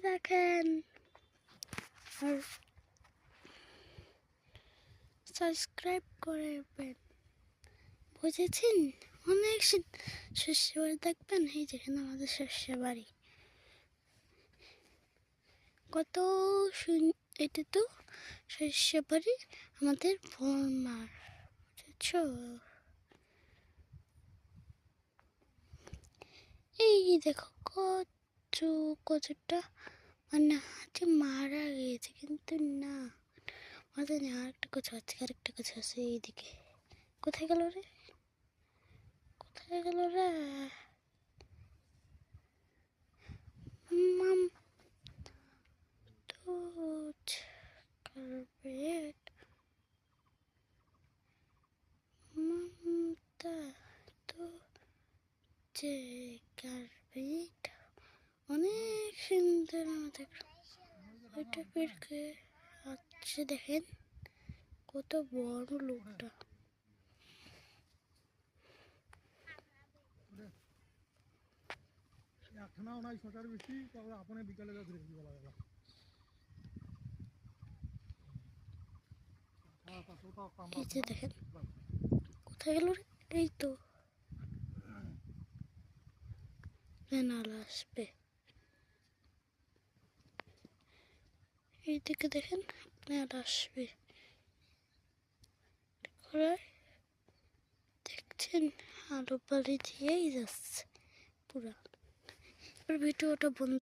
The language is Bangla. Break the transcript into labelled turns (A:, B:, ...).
A: দেখেন আর সাবস্ক্রাইব করবেন, বুঝেছেন? অনেক শস্য বাড়ি দেখবেন, এই যেখানে আমাদের শস্য বাড়ি কত এটা তো শস্য বাড়ি আমাদের বর্মার, বুঝেছো? এই দেখো কতটা মানে হাতে মারা গিয়েছে, কিন্তু না মাঝে আরেকটা কচু আছে, আরেকটা কচু আছে এইদিকে। কোথায় গেল রে, কোথায় গেল রে? মাম দুধ কার্পেট মমতা তো যে কার্পেট অনেক সুন্দর আমাদের ওইটা পেরকে আছে, দেখেন কত বড় লোকটা। এই যে দেখেন কোথায় গেল রে, এই তো নালা আসবে, এইদিকে দেখেন নালা আসবে, দেখছেন আলো বালি দিয়েই যাচ্ছে পুরা। ভিডিওটা বন্ধ।